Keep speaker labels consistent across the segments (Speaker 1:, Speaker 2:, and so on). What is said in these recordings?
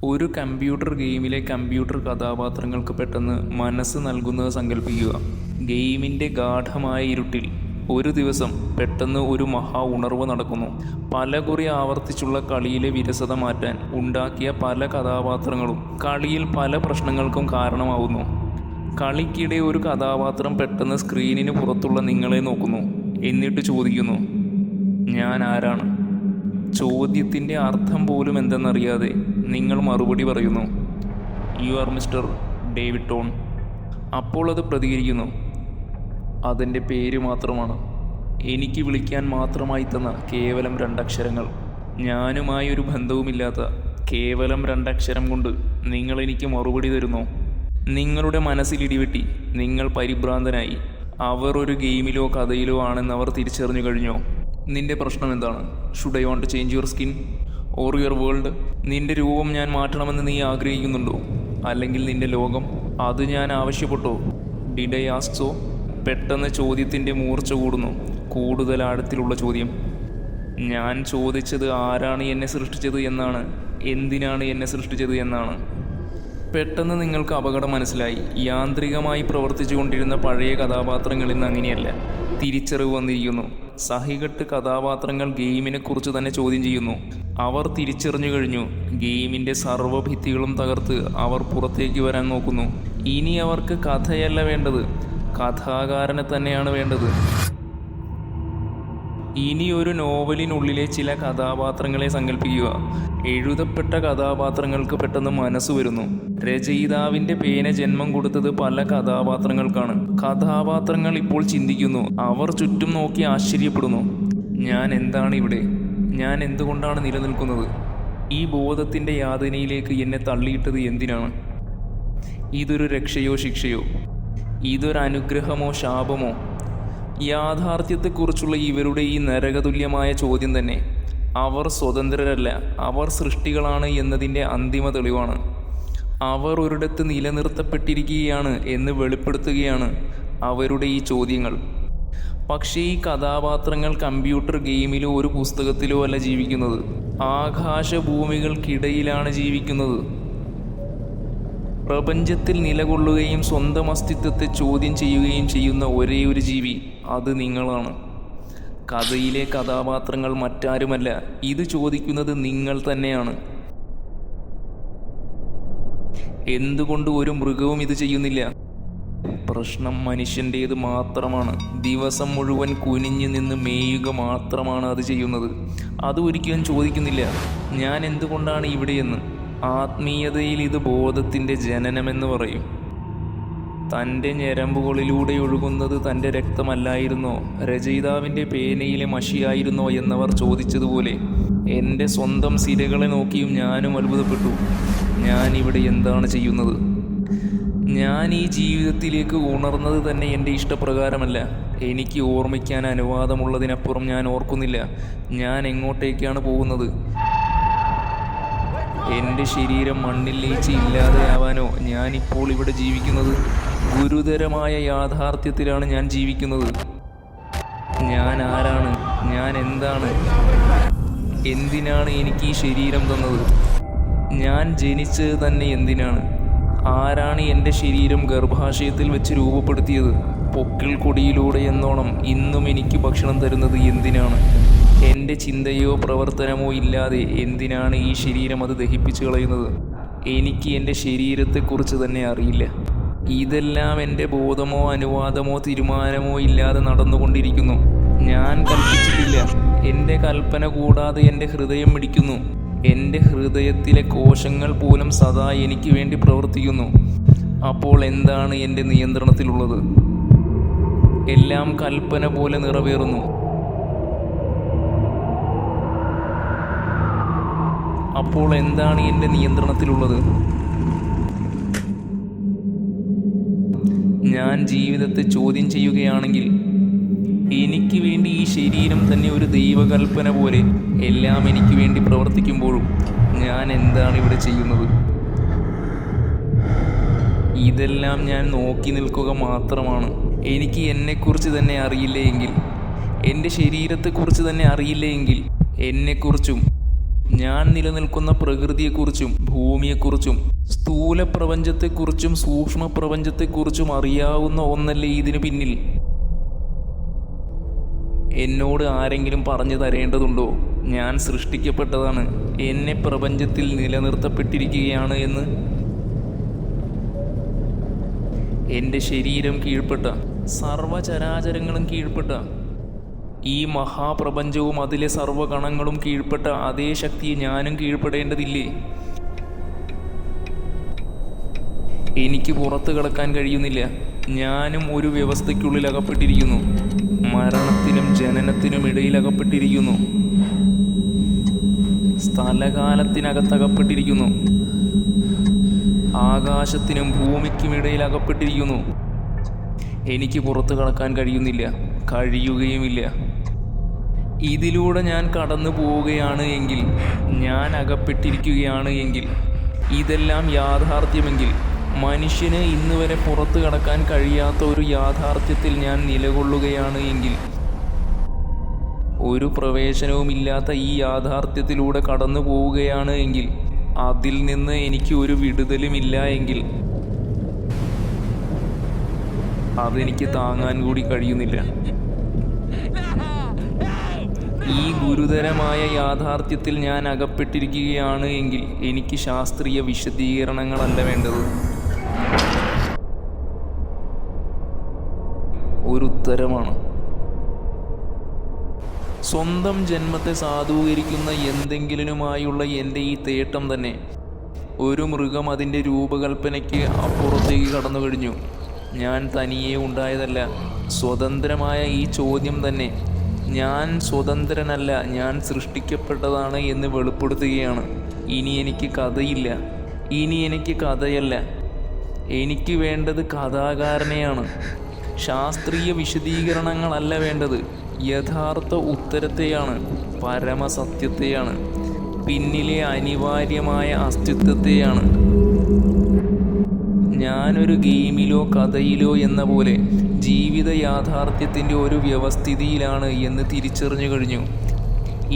Speaker 1: ഒരു computer ഗെയിമിലെ computer കഥാപാത്രങ്ങൾക്ക് പെട്ടെന്ന് മനസ്സ് നൽകുന്നത് സങ്കല്പിക്കുക. ഗെയിമിൻ്റെ ഗാഢമായ ഇരുട്ടിൽ ഒരു ദിവസം പെട്ടെന്ന് ഒരു മഹാ ഉണർവ് നടക്കുന്നു. പലകുറി ആവർത്തിച്ചുള്ള കളിയിലെ വിരസത മാറ്റാൻ ഉണ്ടാക്കിയ പല കഥാപാത്രങ്ങളും കളിയിൽ പല പ്രശ്നങ്ങൾക്കും കാരണമാവുന്നു. കളിക്കിടെ ഒരു കഥാപാത്രം പെട്ടെന്ന് സ്ക്രീനിന് പുറത്തുള്ള നിങ്ങളെ നോക്കുന്നു. എന്നിട്ട് ചോദിക്കുന്നു, ഞാൻ ആരാണ്? ചോദ്യത്തിൻ്റെ അർത്ഥം പോലും എന്തെന്നറിയാതെ നിങ്ങൾ മറുപടി പറയുന്നു, you are mister David tone. അപ്പോൾ അത് പ്രതികരിക്കുന്നു, അതെൻ്റെ പേര് മാത്രമാണ്. എനിക്ക് വിളിക്കാൻ മാത്രമായി തന്ന കേവലം 2 അക്ഷരങ്ങൾ. ഞാനുമായി ഒരു ബന്ധവുമില്ലാത്ത കേവലം 2 അക്ഷരം കൊണ്ട് നിങ്ങൾ എനിക്ക് മറുപടി തരുന്നു. നിങ്ങളുടെ മനസ്സിൽ ഇടിവെട്ടി നിങ്ങൾ പരിഭ്രാന്തനായി. അവർ ഒരു ഗെയിമിലോ കഥയിലോ ആണെന്നവർ തിരിച്ചറിഞ്ഞു കഴിഞ്ഞോ? നിന്റെ പ്രശ്നം എന്താണ്? Should I want to change your skin or your world? നിന്റെ രൂപം ഞാൻ മാറ്റണമെന്ന് നീ ആഗ്രഹിക്കുന്നുണ്ടോ? അല്ലെങ്കിൽ നിന്റെ ലോകം? അത് ഞാൻ ആവശ്യപ്പെട്ടോ? Did I ask so? പെട്ടെന്ന് ചോദ്യത്തിൻ്റെ മൂർച്ച കൂടുന്നു. കൂടുതൽ ആഴത്തിലുള്ള ചോദ്യം. ഞാൻ ചോദിച്ചത് ആരാണ് എന്നെ സൃഷ്ടിച്ചത് എന്നാണ്, എന്തിനാണ് എന്നെ സൃഷ്ടിച്ചത് എന്നാണ്. പെട്ടെന്ന് നിങ്ങൾക്ക് അപകടം മനസ്സിലായി. യാന്ത്രികമായി പ്രവർത്തിച്ചു കൊണ്ടിരുന്ന പഴയ കഥാപാത്രങ്ങൾ ഇന്ന് അങ്ങനെയല്ല. തിരിച്ചറിവ് വന്നിരിക്കുന്നു. സഹികെട്ട് കഥാപാത്രങ്ങൾ ഗെയിമിനെക്കുറിച്ച് തന്നെ ചോദ്യം ചെയ്യുന്നു. അവർ തിരിച്ചറിഞ്ഞു കഴിഞ്ഞു. ഗെയിമിൻ്റെ സർവ്വഭിത്തികളും തകർത്ത് അവർ പുറത്തേക്ക് വരാൻ നോക്കുന്നു. ഇനി അവർക്ക് കഥയല്ല വേണ്ടത്, കഥാകാരനെ തന്നെയാണ് വേണ്ടത്. ഇനി ഒരു നോവലിനുള്ളിലെ ചില കഥാപാത്രങ്ങളെ സങ്കല്പിക്കുക. എഴുതപ്പെട്ട കഥാപാത്രങ്ങൾക്ക് പെട്ടെന്ന് മനസ്സ് വരുന്നു. രചയിതാവിൻ്റെ പേന ജന്മം കൊടുത്തത് പല കഥാപാത്രങ്ങൾക്കാണ്. കഥാപാത്രങ്ങൾ ഇപ്പോൾ ചിന്തിക്കുന്നു. അവർ ചുറ്റും നോക്കി ആശ്ചര്യപ്പെടുന്നു. ഞാൻ എന്താണ് ഇവിടെ? ഞാൻ എന്തുകൊണ്ടാണ് നിലനിൽക്കുന്നത്? ഈ ബോധത്തിൻ്റെ യാതനയിലേക്ക് എന്നെ തള്ളിയിട്ടത് എന്തിനാണ്? ഇതൊരു രക്ഷയോ ശിക്ഷയോ? ഇതൊരു അനുഗ്രഹമോ ശാപമോ? യാഥാർത്ഥ്യത്തെക്കുറിച്ചുള്ള ഇവരുടെ ഈ നരകതുല്യമായ ചോദ്യം തന്നെ അവർ സ്വതന്ത്രരല്ല, അവർ സൃഷ്ടികളാണ് എന്നതിൻ്റെ അന്തിമ തെളിവാണ്. അവർ ഒരിടത്ത് നിലനിർത്തപ്പെട്ടിരിക്കുകയാണ് എന്ന് വെളിപ്പെടുത്തുകയാണ് അവരുടെ ഈ ചോദ്യങ്ങൾ. പക്ഷേ ഈ കഥാപാത്രങ്ങൾ കമ്പ്യൂട്ടർ ഗെയിമിലോ ഒരു പുസ്തകത്തിലോ അല്ല ജീവിക്കുന്നത്. ആകാശഭൂമികൾക്കിടയിലാണ് ജീവിക്കുന്നത്. പ്രപഞ്ചത്തിൽ നിലകൊള്ളുകയും സ്വന്തം അസ്തിത്വത്തെ ചോദ്യം ചെയ്യുകയും ചെയ്യുന്ന ഒരേ ഒരു ജീവി അത് നിങ്ങളാണ്. കഥയിലെ കഥാപാത്രങ്ങൾ മറ്റാരുമല്ല, ഇത് ചോദിക്കുന്നത് നിങ്ങൾ തന്നെയാണ്. എന്തുകൊണ്ട് ഒരു മൃഗവും ഇത് ചെയ്യുന്നില്ല? പ്രശ്നം മനുഷ്യൻ്റേത് മാത്രമാണ്. ദിവസം മുഴുവൻ കുനിഞ്ഞു നിന്ന് മേയുക മാത്രമാണ് അത് ചെയ്യുന്നത്. അത് ഒരിക്കലും ചോദിക്കുന്നില്ല, ഞാൻ എന്തുകൊണ്ടാണ് ഇവിടെയെന്ന്. ആത്മീയതയിൽ ഇത് ബോധത്തിൻ്റെ ജനനമെന്ന് പറയും. തൻ്റെ ഞരമ്പുകളിലൂടെ ഒഴുകുന്നത് തൻ്റെ രക്തമല്ലായിരുന്നോ, രചയിതാവിൻ്റെ പേനയിലെ മഷിയായിരുന്നോ എന്നവർ ചോദിച്ചതുപോലെ എൻ്റെ സ്വന്തം സിരകളെ നോക്കിയും ഞാനും അത്ഭുതപ്പെട്ടു. ഞാൻ ഇവിടെ എന്താണ് ചെയ്യുന്നത്? ഞാൻ ഈ ജീവിതത്തിലേക്ക് ഉണർന്നത് തന്നെ എൻ്റെ ഇഷ്ടപ്രകാരമല്ല. എനിക്ക് ഓർമ്മിക്കാൻ അനുവാദമുള്ളതിനപ്പുറം ഞാൻ ഓർക്കുന്നില്ല. ഞാൻ എങ്ങോട്ടേക്കാണ് പോകുന്നത്? എൻ്റെ ശരീരം മണ്ണിൽ ലയിച്ച് ഇല്ലാതെയാവാനോ ഞാനിപ്പോൾ ഇവിടെ ജീവിക്കുന്നത്? ഗുരുതരമായ യാഥാർത്ഥ്യത്തിലാണ് ഞാൻ ജീവിക്കുന്നത്. ഞാൻ ആരാണ്? ഞാൻ എന്താണ്? എന്തിനാണ് എനിക്ക് ഈ ശരീരം തന്നത്? ഞാൻ ജനിച്ചത് തന്നെ എന്തിനാണ്? ആരാണ് എൻ്റെ ശരീരം ഗർഭാശയത്തിൽ വെച്ച് രൂപപ്പെടുത്തിയത്? പൊക്കിൾ കൊടിയിലൂടെ എന്നോണം ഇന്നും എനിക്ക് ഭക്ഷണം തരുന്നത് എന്തിനാണ്? എൻ്റെ ചിന്തയോ പ്രവർത്തനമോ ഇല്ലാതെ എന്തിനാണ് ഈ ശരീരം അത് ദഹിപ്പിച്ചു കളയുന്നത്? എനിക്ക് എൻ്റെ ശരീരത്തെക്കുറിച്ച് തന്നെ അറിയില്ല. ഇതെല്ലാം എൻ്റെ ബോധമോ അനുവാദമോ തീരുമാനമോ ഇല്ലാതെ നടന്നുകൊണ്ടിരിക്കുന്നു. ഞാൻ കൽപ്പിച്ചിട്ടില്ല. എൻ്റെ കൽപ്പന കൂടാതെ എൻ്റെ ഹൃദയം മിടിക്കുന്നു. എൻ്റെ ഹൃദയത്തിലെ കോശങ്ങൾ പോലും സദാ എനിക്ക് വേണ്ടി പ്രവർത്തിക്കുന്നു. അപ്പോൾ എന്താണ് എൻ്റെ നിയന്ത്രണത്തിലുള്ളത്? എല്ലാം കൽപ്പന പോലെ നിറവേറുന്നു. അപ്പോൾ എന്താണ് എൻ്റെ നിയന്ത്രണത്തിലുള്ളത്? ഞാൻ ജീവിതത്തെ ചോദ്യം ചെയ്യുകയാണെങ്കിൽ എനിക്ക് വേണ്ടി ഈ ശരീരം തന്നെ ഒരു ദൈവകൽപ്പന പോലെ എല്ലാം എനിക്ക് വേണ്ടി പ്രവർത്തിക്കുമ്പോഴും ഞാൻ എന്താണ് ഇവിടെ ചെയ്യുന്നത്? ഇതെല്ലാം ഞാൻ നോക്കി നിൽക്കുക മാത്രമാണ്. എനിക്ക് എന്നെക്കുറിച്ച് തന്നെ അറിയില്ല എങ്കിൽ, എൻ്റെ ശരീരത്തെക്കുറിച്ച് തന്നെ അറിയില്ല എങ്കിൽ, എന്നെക്കുറിച്ചും ഞാൻ നിലനിൽക്കുന്ന പ്രകൃതിയെക്കുറിച്ചും ഭൂമിയെക്കുറിച്ചും സ്ഥൂല പ്രപഞ്ചത്തെക്കുറിച്ചും സൂക്ഷ്മ പ്രപഞ്ചത്തെക്കുറിച്ചും അറിയാവുന്ന ഒന്നല്ലേ ഇതിനു പിന്നിൽ? എന്നോട് ആരെങ്കിലും പറഞ്ഞു തരേണ്ടതുണ്ടോ ഞാൻ സൃഷ്ടിക്കപ്പെട്ടതാണ്, എന്നെ പ്രപഞ്ചത്തിൽ നിലനിർത്തപ്പെട്ടിരിക്കുകയാണ് എന്ന്? എൻ്റെ ശരീരം കീഴ്പ്പെട്ട, സർവചരാചരങ്ങളും കീഴ്പ്പെട്ട, ഈ മഹാപ്രപഞ്ചവും അതിലെ സർവ്വഗണങ്ങളും കീഴ്പ്പെട്ട അതേ ശക്തിയെ ഞാനും കീഴ്പ്പെടേണ്ടതില്ലേ? എനിക്ക് പുറത്തു കടക്കാൻ കഴിയുന്നില്ല. ഞാനും ഒരു വ്യവസ്ഥയ്ക്കുള്ളിൽ അകപ്പെട്ടിരിക്കുന്നു. മരണത്തിനും ജനനത്തിനും ഇടയിൽ അകപ്പെട്ടിരിക്കുന്നു. സ്ഥലകാലത്തിനകത്തകപ്പെട്ടിരിക്കുന്നു. ആകാശത്തിനും ഭൂമിക്കും ഇടയിൽ അകപ്പെട്ടിരിക്കുന്നു. എനിക്ക് പുറത്തു കടക്കാൻ കഴിയുന്നില്ല, കഴിയുകയുമില്ല. ഇതിലൂടെ ഞാൻ കടന്നു പോവുകയാണ് എങ്കിൽ, ഞാൻ അകപ്പെട്ടിരിക്കുകയാണ് എങ്കിൽ, ഇതെല്ലാം യാഥാർത്ഥ്യമെങ്കിൽ, മനുഷ്യന് ഇന്ന് വരെ പുറത്തു കടക്കാൻ കഴിയാത്ത ഒരു യാഥാർത്ഥ്യത്തിൽ ഞാൻ നിലകൊള്ളുകയാണ് എങ്കിൽ, ഒരു പ്രവേശനവുമില്ലാത്ത ഈ യാഥാർത്ഥ്യത്തിലൂടെ കടന്നു പോവുകയാണ് എങ്കിൽ, അതിൽ നിന്ന് എനിക്ക് ഒരു വിടുതലുമില്ല എങ്കിൽ, അതെനിക്ക് താങ്ങാൻ കൂടി കഴിയുന്നില്ല. ഈ ഗുരുതരമായ യാഥാർത്ഥ്യത്തിൽ ഞാൻ അകപ്പെട്ടിരിക്കുകയാണ് എങ്കിൽ എനിക്ക് ശാസ്ത്രീയ വിശദീകരണങ്ങളല്ല വേണ്ടത്, ഒരു ഉത്തരമാണ്. സ്വന്തം ജന്മത്തെ സാധൂകരിക്കുന്ന എന്തെങ്കിലുമായുള്ള എൻ്റെ ഈ തേട്ടം തന്നെ ഒരു മൃഗം അതിൻ്റെ രൂപകൽപ്പനയ്ക്ക് അപ്പുറത്തേക്ക് കടന്നു കഴിഞ്ഞു. ഞാൻ തനിയെ ഉണ്ടായതല്ല. സ്വതന്ത്രമായ ഈ ചോദ്യം തന്നെ ഞാൻ സ്വതന്ത്രനല്ല, ഞാൻ സൃഷ്ടിക്കപ്പെട്ടതാണ് എന്ന് വെളിപ്പെടുത്തുകയാണ്. ഇനി എനിക്ക് കഥയില്ല, ഇനി എനിക്ക് കഥയല്ല. എനിക്ക് വേണ്ടത് കഥാകാരനെയാണ്. ശാസ്ത്രീയ വിശദീകരണങ്ങളല്ല വേണ്ടത്, യഥാർത്ഥ ഉത്തരത്തെയാണ്, പരമസത്യത്തെയാണ്, പിന്നിലെ അനിവാര്യമായ അസ്തിത്വത്തെയാണ്. ഞാനൊരു ഗെയിമിലോ കഥയിലോ എന്ന പോലെ ജീവിത യാഥാർത്ഥ്യത്തിൻ്റെ ഒരു വ്യവസ്ഥിതിയിലാണ് എന്ന് തിരിച്ചറിഞ്ഞു കഴിഞ്ഞു.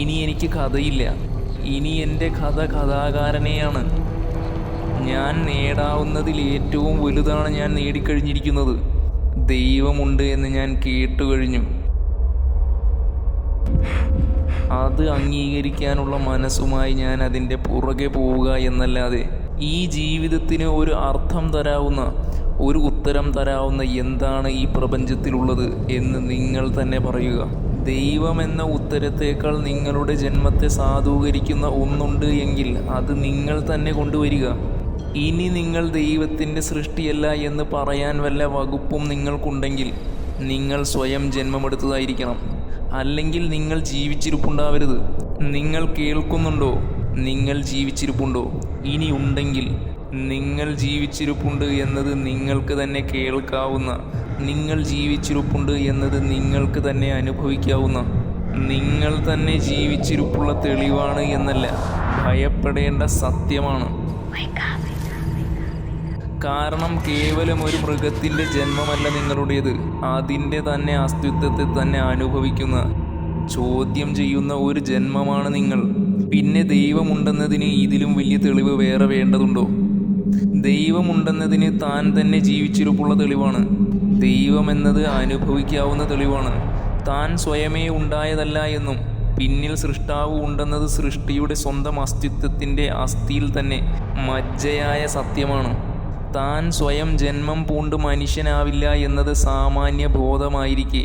Speaker 1: ഇനി എനിക്ക് കഥയില്ല, ഇനി എൻ്റെ കഥ കഥാകാരനെയാണ്. ഞാൻ നേടാവുന്നതിൽ ഏറ്റവും വലുതാണ് ഞാൻ നേടിക്കഴിഞ്ഞിരിക്കുന്നത്. ദൈവമുണ്ട് എന്ന് ഞാൻ കേട്ടുകഴിഞ്ഞു. അത് അംഗീകരിക്കാനുള്ള മനസ്സുമായി ഞാൻ അതിൻ്റെ പുറകെ പോവുക എന്നല്ലാതെ ഈ ജീവിതത്തിന് ഒരു അർത്ഥം തരാവുന്ന, ഒരു ഉത്തരം തരാവുന്ന എന്താണ് ഈ പ്രപഞ്ചത്തിലുള്ളത് എന്ന് നിങ്ങൾ തന്നെ പറയുക. ദൈവമെന്ന ഉത്തരത്തേക്കാൾ നിങ്ങളുടെ ജന്മത്തെ സാധൂകരിക്കുന്ന ഒന്നുണ്ട് എങ്കിൽ അത് നിങ്ങൾ തന്നെ കൊണ്ടുവരിക. ഇനി നിങ്ങൾ ദൈവത്തിൻ്റെ സൃഷ്ടിയല്ല എന്ന് പറയാൻ വല്ല വകുപ്പും നിങ്ങൾക്കുണ്ടെങ്കിൽ നിങ്ങൾ സ്വയം ജന്മമെടുത്തതായിരിക്കണം. അല്ലെങ്കിൽ നിങ്ങൾ ജീവിച്ചിരിപ്പുണ്ടാവരുത്. നിങ്ങൾ കേൾക്കുന്നുണ്ടോ? നിങ്ങൾ ജീവിച്ചിരിപ്പുണ്ടോ? ഇനി ഉണ്ടെങ്കിൽ നിങ്ങൾ ജീവിച്ചിരിപ്പുണ്ട് എന്നത് നിങ്ങൾക്ക് തന്നെ കേൾക്കാവുന്ന, നിങ്ങൾ ജീവിച്ചിരിപ്പുണ്ട് എന്നത് നിങ്ങൾക്ക് തന്നെ അനുഭവിക്കാവുന്ന, നിങ്ങൾ തന്നെ ജീവിച്ചിരിപ്പുള്ള തെളിവാണ് എന്നല്ല, ഭയപ്പെടേണ്ട സത്യമാണ്. കാരണം കേവലം ഒരു മൃഗത്തിൻ്റെ ജന്മമല്ല നിങ്ങളുടേത്, അതിൻ്റെ തന്നെ അസ്തിത്വത്തെ തന്നെ അനുഭവിക്കുന്ന, ചോദ്യം ചെയ്യുന്ന ഒരു ജന്മമാണ് നിങ്ങൾ. പിന്നെ ദൈവമുണ്ടെന്നതിന് ഇതിലും വലിയ തെളിവ് വേറെ വേണ്ടതുണ്ടോ? ദൈവമുണ്ടെന്നതിന് താൻ തന്നെ ജീവിച്ചിരിപ്പുള്ള തെളിവാണ്. ദൈവമെന്നത് അനുഭവിക്കാവുന്ന തെളിവാണ്. താൻ സ്വയമേ ഉണ്ടായതല്ല എന്നും പിന്നിൽ സൃഷ്ടാവ് ഉണ്ടെന്നത് സൃഷ്ടിയുടെ സ്വന്തം അസ്തിത്വത്തിൻ്റെ അസ്ഥിയിൽ തന്നെ മജ്ജയായ സത്യമാണ്. താൻ സ്വയം ജന്മം പൂണ്ട് മനുഷ്യനാവില്ല എന്നത് സാമാന്യ ബോധമായിരിക്കെ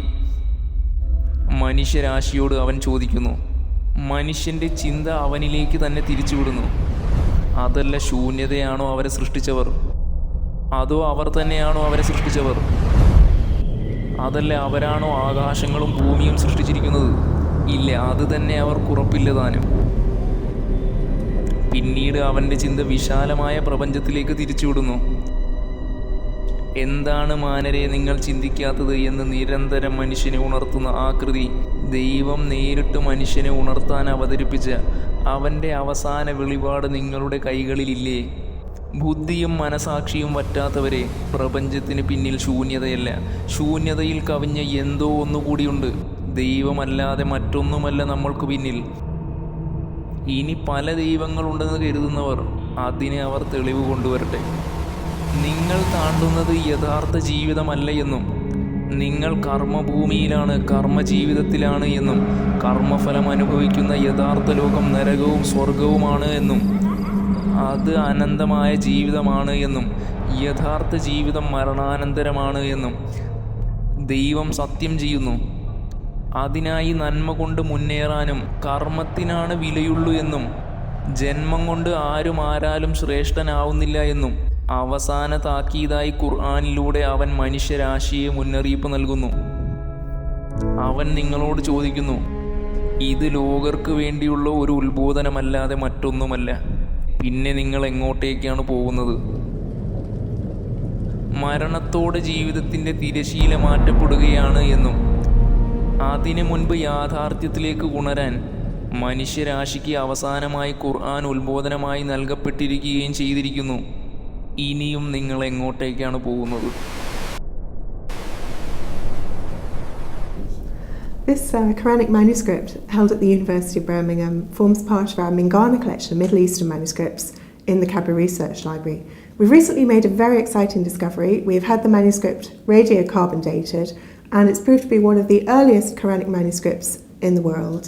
Speaker 1: മനുഷ്യരാശിയോട് അവൻ ചോദിക്കുന്നു. മനുഷ്യൻ്റെ ചിന്ത അവനിലേക്ക് തന്നെ തിരിച്ചുവിടുന്നു. അതല്ല ശൂന്യതയാണോ അവരെ സൃഷ്ടിച്ചവർ? അതോ അവർ തന്നെയാണോ അവരെ സൃഷ്ടിച്ചവർ? അതല്ല അവരാണോ ആകാശങ്ങളും ഭൂമിയും സൃഷ്ടിച്ചിരിക്കുന്നത്? ഇല്ല, അത് തന്നെ അവർക്കുറപ്പില്ല താനും. പിന്നീട് അവൻ്റെ ചിന്ത വിശാലമായ പ്രപഞ്ചത്തിലേക്ക് തിരിച്ചുവിടുന്നു. എന്താണ് മാനരെ നിങ്ങൾ ചിന്തിക്കാത്തത് എന്ന് നിരന്തരം മനുഷ്യനെ ഉണർത്തുന്ന ആകൃതി ദൈവം നേരിട്ട് മനുഷ്യനെ ഉണർത്താൻ അവതരിപ്പിച്ച അവൻ്റെ അവസാന വെളിപാട് നിങ്ങളുടെ കൈകളിലില്ലേ? ബുദ്ധിയും മനസാക്ഷിയും വറ്റാത്തവരെ, പ്രപഞ്ചത്തിന് പിന്നിൽ ശൂന്യതയല്ല, ശൂന്യതയിൽ കവിഞ്ഞ എന്തോ ഒന്നുകൂടിയുണ്ട്. ദൈവമല്ലാതെ മറ്റൊന്നുമല്ല നമ്മൾക്ക് പിന്നിൽ. ഇനി പല ദൈവങ്ങളുണ്ടെന്ന് കരുതുന്നവർ അതിന് അവർ തെളിവ് കൊണ്ടുവരട്ടെ. നിങ്ങൾ താണ്ടുന്നത് യഥാർത്ഥ ജീവിതമല്ല എന്നും നിങ്ങൾ കർമ്മഭൂമിയിലാണ്, കർമ്മജീവിതത്തിലാണ് എന്നും കർമ്മഫലം അനുഭവിക്കുന്ന യഥാർത്ഥ ലോകം നരകവും സ്വർഗവുമാണ് എന്നും അത് അനന്തമായ ജീവിതമാണ് എന്നും യഥാർത്ഥ ജീവിതം മരണാനന്തരമാണ് എന്നും ദൈവം സത്യം ചെയ്യുന്നു. അതിനായി നന്മ കൊണ്ട് മുന്നേറാനും കർമ്മത്തിനാണ് വിലയുള്ളൂ എന്നും ജന്മം കൊണ്ട് ആരും ആരാലും ശ്രേഷ്ഠനാവുന്നില്ല എന്നും അവസാന താക്കീതായി ഖുർആനിലൂടെ അവൻ മനുഷ്യരാശിയെ മുന്നറിയിപ്പ് നൽകുന്നു. അവൻ നിങ്ങളോട് ചോദിക്കുന്നു, ഇത് ലോകർക്ക് വേണ്ടിയുള്ള ഒരു ഉത്ബോധനമല്ലാതെ മറ്റൊന്നുമല്ല. പിന്നെ നിങ്ങൾ എങ്ങോട്ടേക്കാണ് പോകുന്നത്? മരണത്തോടെ ജീവിതത്തിൻ്റെ തിരശീല മാറ്റപ്പെടുകയാണ് എന്നും അതിനു മുൻപ് യാഥാർത്ഥ്യത്തിലേക്ക് ഉണരാൻ മനുഷ്യരാശിക്ക് അവസാനമായി ഖുർആൻ ഉത്ബോധനമായി നൽകപ്പെട്ടിരിക്കുകയും ചെയ്തിരിക്കുന്നു. ഇനിയും നിങ്ങൾ എങ്ങോട്ടേക്കാണ് പോകുന്നത്?
Speaker 2: This Quranic manuscript, held at the University of Birmingham, forms part of our Mingana collection of Middle Eastern manuscripts in the Cabra Research Library. We've recently made a very exciting discovery. We've had the manuscript radiocarbon dated, and it's proved to be one of the earliest Quranic manuscripts in the world.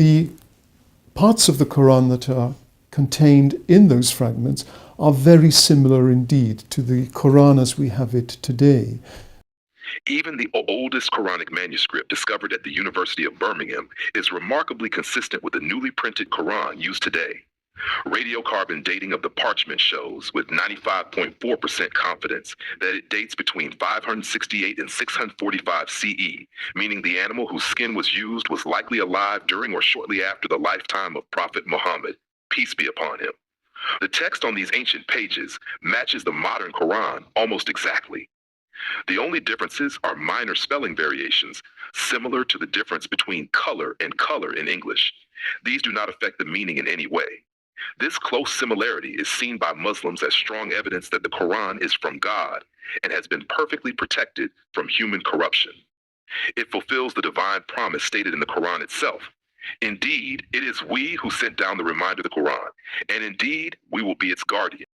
Speaker 3: The parts of the Quran that are contained in those fragments are very similar indeed to the Quran as we have it today.
Speaker 4: Even the oldest Quranic manuscript discovered at the University of Birmingham is remarkably consistent with the newly printed Quran used today. Radiocarbon dating of the parchment shows with 95.4% confidence that it dates between 568 and 645 CE, meaning the animal whose skin was used was likely alive during or shortly after the lifetime of Prophet Muhammad, peace be upon him. The text on these ancient pages matches the modern Quran almost exactly. The only differences are minor spelling variations, similar to the difference between color and color in English. These do not affect the meaning in any way. This close similarity is seen by Muslims as strong evidence that the Quran is from God and has been perfectly protected from human corruption. It fulfills the divine promise stated in the Quran itself. Indeed, it is we who sent down the reminder of the Quran, and indeed, we will be its guardian.